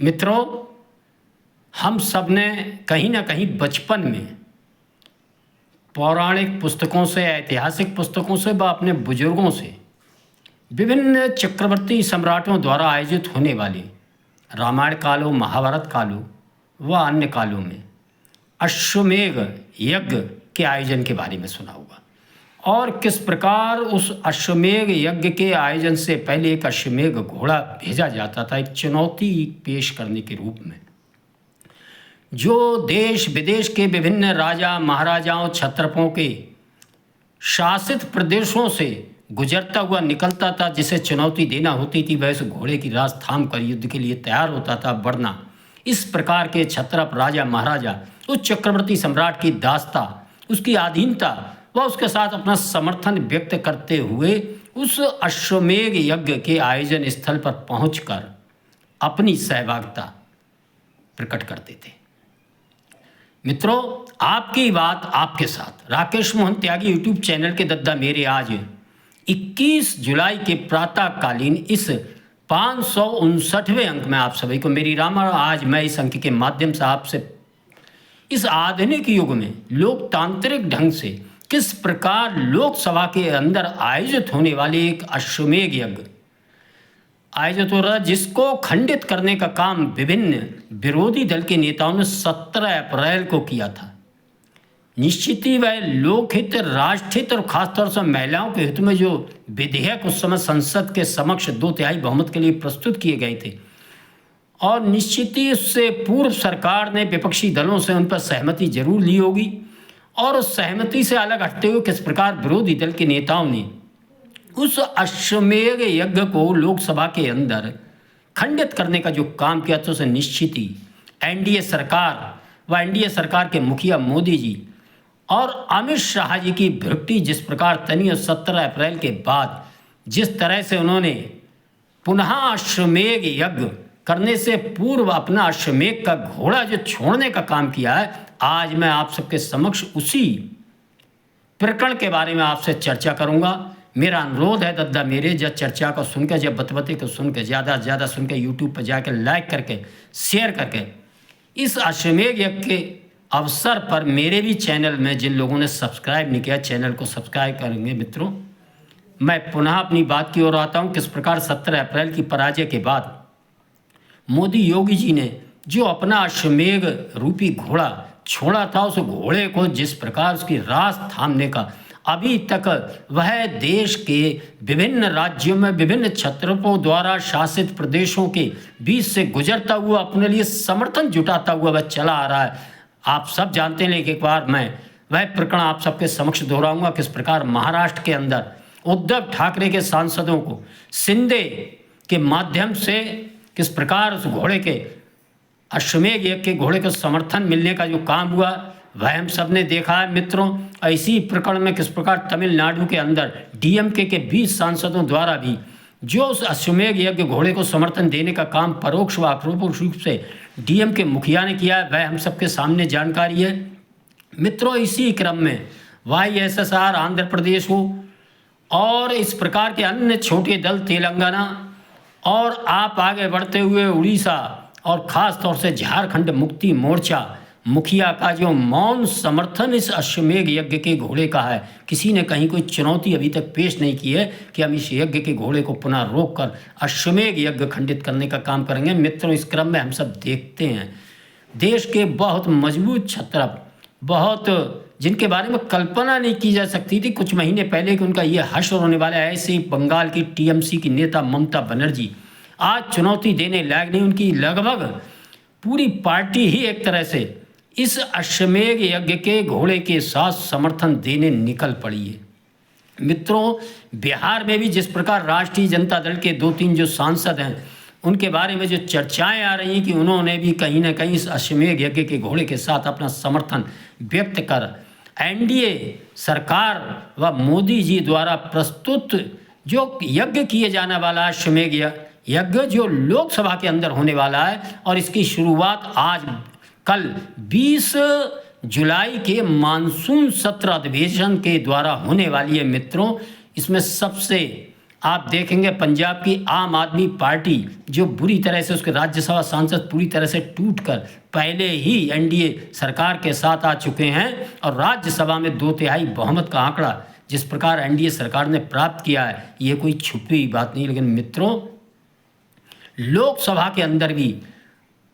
मित्रों, हम सब ने कहीं ना कहीं बचपन में पौराणिक पुस्तकों से, ऐतिहासिक पुस्तकों से व अपने बुजुर्गों से विभिन्न चक्रवर्ती सम्राटों द्वारा आयोजित होने वाले रामायण कालों, महाभारत कालों व अन्य कालों में अश्वमेध यज्ञ के आयोजन के बारे में सुना होगा और किस प्रकार उस अश्वमेध यज्ञ के आयोजन से पहले एक अश्वमेध घोड़ा भेजा जाता था, एक चुनौती पेश करने के रूप में, जो देश विदेश के विभिन्न राजा महाराजाओं क्षत्रपों के शासित प्रदेशों से गुजरता हुआ निकलता था, जिसे चुनौती देना होती थी। वह उस घोड़े की रास थाम कर युद्ध के लिए तैयार होता था। वरना इस प्रकार के क्षत्रप राजा महाराजा उस चक्रवर्ती सम्राट की दासता, उसकी अधीनता व उसके साथ अपना समर्थन व्यक्त करते हुए उस अश्वमेध यज्ञ के आयोजन स्थल पर पहुंचकर अपनी सहभागिता प्रकट करते थे। मित्रों, आपकी बात आपके साथ राकेश मोहन त्यागी यूट्यूब चैनल के दद्दा मेरे आज 21 जुलाई के प्रातःकालीन इस 559वें अंक में आप सभी को मेरी राम। आज मैं इस अंक के माध्यम से आपसे इस आधुनिक युग में लोकतांत्रिक ढंग से किस प्रकार लोकसभा के अंदर आयोजित होने वाले एक अश्वमेध यज्ञ आयोजित हो रहा है, जिसको खंडित करने का काम विभिन्न विरोधी दल के नेताओं ने 17 अप्रैल को किया था। निश्चित ही वह लोकहित, राष्ट्रहित और खासतौर से महिलाओं के हित में जो विधेयक उस समय संसद के समक्ष 2/3 बहुमत के लिए प्रस्तुत किए गए थे, और निश्चित ही उससे पूर्व सरकार ने विपक्षी दलों से उन पर सहमति जरूर ली होगी, और उस सहमति से अलग हटते हुए किस प्रकार विरोधी दल के नेताओं ने उस अश्वमेध यज्ञ को लोकसभा के अंदर खंडित करने का जो काम किया था, उसे निश्चित ही एनडीए सरकार व एनडीए सरकार के मुखिया मोदी जी और अमित शाह जी की भ्रुक्टी जिस प्रकार तनी, और 17 अप्रैल के बाद जिस तरह से उन्होंने पुनः अश्वमेध यज्ञ करने से पूर्व अपना अश्वमेध का घोड़ा जो छोड़ने का काम किया है, आज मैं आप सबके समक्ष उसी प्रकरण के बारे में आपसे चर्चा करूंगा। मेरा अनुरोध है दद्दा मेरे, जब चर्चा को सुनकर, जब बतबते को सुनकर, ज़्यादा से ज़्यादा सुनकर यूट्यूब पर जाकर लाइक करके शेयर करके इस अश्वमेध यज्ञ के अवसर पर मेरे भी चैनल में जिन लोगों ने सब्सक्राइब नहीं किया, चैनल को सब्सक्राइब करेंगे। मित्रों, मैं पुनः अपनी बात की ओर आता हूँ। किस प्रकार 17 अप्रैल की पराजय के बाद मोदी योगी जी ने जो अपना अश्वमेध रूपी घोड़ा छोड़ा था, उस घोड़े को जिस प्रकार उसकी रास थामने का अभी तक वह देश के विभिन्न राज्यों में विभिन्न क्षत्रपों द्वारा शासित प्रदेशों के बीच से गुजरता हुआ अपने लिए समर्थन जुटाता हुआ वह चला आ रहा है। आप सब जानते हैं, लेकिन एक बार मैं वह प्रकरण आप सबके समक्ष दोहराऊंगा। किस प्रकार महाराष्ट्र के अंदर उद्धव ठाकरे के सांसदों को शिंदे के माध्यम से किस प्रकार उस घोड़े के अश्वमेध यज्ञ के घोड़े को समर्थन मिलने का जो काम हुआ, वह हम सब ने देखा है। मित्रों, ऐसी प्रकरण में किस प्रकार तमिलनाडु के अंदर डीएमके के 20 सांसदों द्वारा भी जो उस अश्वमेध यज्ञ घोड़े को समर्थन देने का काम परोक्ष व अप्रोक्ष रूप से डीएमके मुखिया ने किया है, वह हम सबके सामने जानकारी है। मित्रों, इसी क्रम में वाईएसएसआर आंध्र प्रदेश हो और इस प्रकार के अन्य छोटे दल तेलंगाना, और आप आगे बढ़ते हुए उड़ीसा और ख़ास तौर से झारखंड मुक्ति मोर्चा मुखिया का जो मौन समर्थन इस अश्वमेध यज्ञ के घोड़े का है, किसी ने कहीं कोई चुनौती अभी तक पेश नहीं की है कि हम इस यज्ञ के घोड़े को पुनः रोककर अश्वमेध यज्ञ खंडित करने का काम करेंगे। मित्रों, इस क्रम में हम सब देखते हैं देश के बहुत मजबूत क्षत्रप, बहुत जिनके बारे में कल्पना नहीं की जा सकती थी कुछ महीने पहले कि उनका ये हश्र होने वाला है, ऐसे बंगाल की टीएमसी की नेता ममता बनर्जी आज चुनौती देने लायक नहीं। उनकी लगभग पूरी पार्टी ही एक तरह से इस अश्वमेध यज्ञ के घोड़े के साथ समर्थन देने निकल पड़ी है। मित्रों, बिहार में भी जिस प्रकार राष्ट्रीय जनता दल के 2-3 जो सांसद हैं, उनके बारे में जो चर्चाएं आ रही हैं कि उन्होंने भी कहीं ना कहीं इस अश्वमेध यज्ञ के घोड़े के साथ अपना समर्थन व्यक्त कर एनडीए सरकार व मोदी जी द्वारा प्रस्तुत जो यज्ञ किए जाने वाला अश्वमेध यज्ञ जो लोकसभा के अंदर होने वाला है, और इसकी शुरुआत आज कल 20 जुलाई के मानसून सत्र अधिवेशन के द्वारा होने वाली है। मित्रों, इसमें सबसे आप देखेंगे पंजाब की आम आदमी पार्टी जो बुरी तरह से उसके राज्यसभा सांसद पूरी तरह से टूटकर पहले ही एनडीए सरकार के साथ आ चुके हैं और राज्यसभा में 2/3 बहुमत का आंकड़ा जिस प्रकार एनडीए सरकार ने प्राप्त किया है, ये कोई छुपी हुई बात नहीं। लेकिन मित्रों, लोकसभा के अंदर भी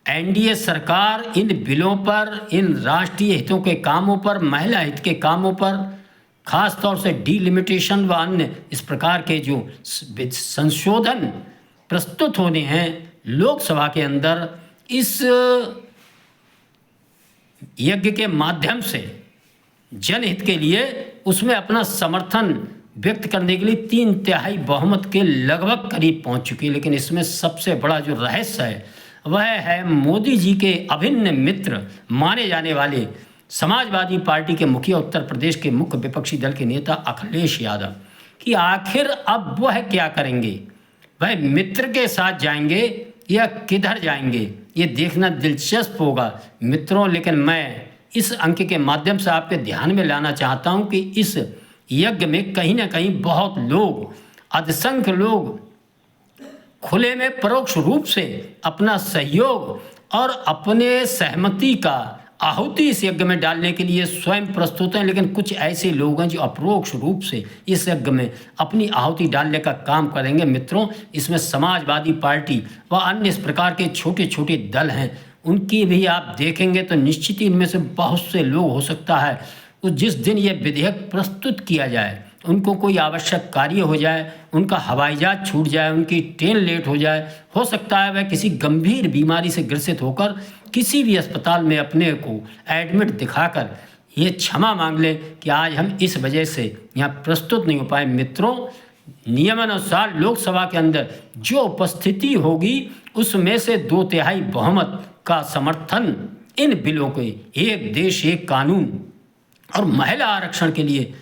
एनडीए सरकार इन बिलों पर, इन राष्ट्रीय हितों के कामों पर, महिला हित के कामों पर, खास तौर से डीलिमिटेशन व अन्य इस प्रकार के जो संशोधन प्रस्तुत होने हैं लोकसभा के अंदर, इस यज्ञ के माध्यम से जनहित के लिए उसमें अपना समर्थन व्यक्त करने के लिए 3/3 बहुमत के लगभग करीब पहुंच चुकी है। लेकिन इसमें सबसे बड़ा जो रहस्य है वह है मोदी जी के अभिन्न मित्र माने जाने वाले समाजवादी पार्टी के मुखिया, उत्तर प्रदेश के मुख्य विपक्षी दल के नेता अखिलेश यादव, कि आखिर अब वह क्या करेंगे। वह मित्र के साथ जाएंगे या किधर जाएंगे, ये देखना दिलचस्प होगा मित्रों। लेकिन मैं इस अंक के माध्यम से आपके ध्यान में लाना चाहता हूं कि इस यज्ञ में कहीं ना कहीं बहुत लोग, अल्पसंख्य लोग खुले में परोक्ष रूप से अपना सहयोग और अपने सहमति का आहुति इस यज्ञ में डालने के लिए स्वयं प्रस्तुत हैं। लेकिन कुछ ऐसे लोग हैं जो अप्रोक्ष रूप से इस यज्ञ में अपनी आहुति डालने का काम करेंगे। मित्रों, इसमें समाजवादी पार्टी व अन्य इस प्रकार के छोटे छोटे दल हैं, उनकी भी आप देखेंगे तो निश्चित ही इनमें से बहुत से लोग हो सकता है तो जिस दिन ये विधेयक प्रस्तुत किया जाए उनको कोई आवश्यक कार्य हो जाए, उनका हवाई जहाज छूट जाए, उनकी ट्रेन लेट हो जाए, हो सकता है वह किसी गंभीर बीमारी से ग्रसित होकर किसी भी अस्पताल में अपने को एडमिट दिखाकर ये क्षमा मांग ले कि आज हम इस वजह से यहाँ प्रस्तुत नहीं हो पाए। मित्रों, नियमानुसार लोकसभा के अंदर जो उपस्थिति होगी उसमें से 2/3 बहुमत का समर्थन इन बिलों के, एक देश एक कानून और महिला आरक्षण के लिए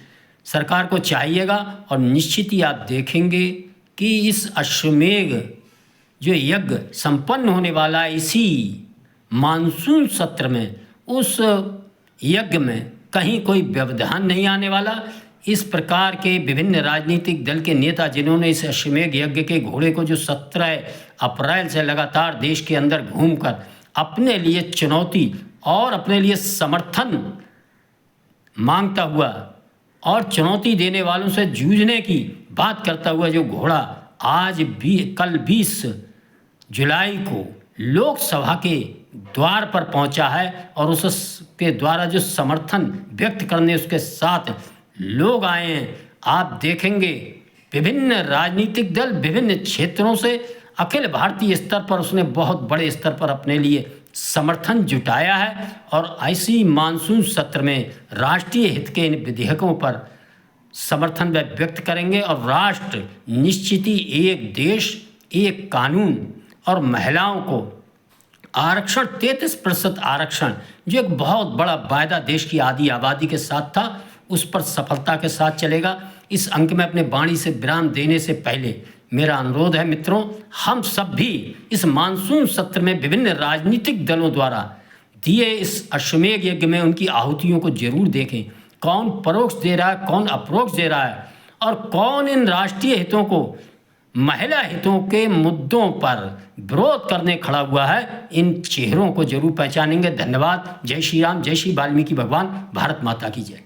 सरकार को चाहिएगा। और निश्चित ही आप देखेंगे कि इस अश्वमेध जो यज्ञ संपन्न होने वाला है इसी मानसून सत्र में, उस यज्ञ में कहीं कोई व्यवधान नहीं आने वाला। इस प्रकार के विभिन्न राजनीतिक दल के नेता जिन्होंने इस अश्वमेध यज्ञ के घोड़े को जो 17 अप्रैल से लगातार देश के अंदर घूमकर अपने लिए चुनौती और अपने लिए समर्थन मांगता हुआ और चुनौती देने वालों से जूझने की बात करता हुआ जो घोड़ा आज भी कल 20 जुलाई को लोकसभा के द्वार पर पहुंचा है और उसके द्वारा जो समर्थन व्यक्त करने उसके साथ लोग आए हैं, आप देखेंगे विभिन्न राजनीतिक दल विभिन्न क्षेत्रों से अखिल भारतीय स्तर पर उसने बहुत बड़े स्तर पर अपने लिए समर्थन जुटाया है। और ऐसी मानसून सत्र में राष्ट्रीय हित के इन विधेयकों पर समर्थन वे व्यक्त करेंगे और राष्ट्र निश्चित ही एक देश एक कानून और महिलाओं को आरक्षण 33% आरक्षण जो एक बहुत बड़ा वायदा देश की आधी आबादी के साथ था, उस पर सफलता के साथ चलेगा। इस अंक में अपने वाणी से विराम देने से पहले मेरा अनुरोध है मित्रों, हम सब भी इस मानसून सत्र में विभिन्न राजनीतिक दलों द्वारा दिए इस अश्वमेध यज्ञ में उनकी आहुतियों को जरूर देखें। कौन परोक्ष दे रहा है, कौन अप्रोक्ष दे रहा है और कौन इन राष्ट्रीय हितों को महिला हितों के मुद्दों पर विरोध करने खड़ा हुआ है, इन चेहरों को जरूर पहचानेंगे। धन्यवाद। जय श्री राम, जय श्री वाल्मीकि भगवान। भारत माता की जय।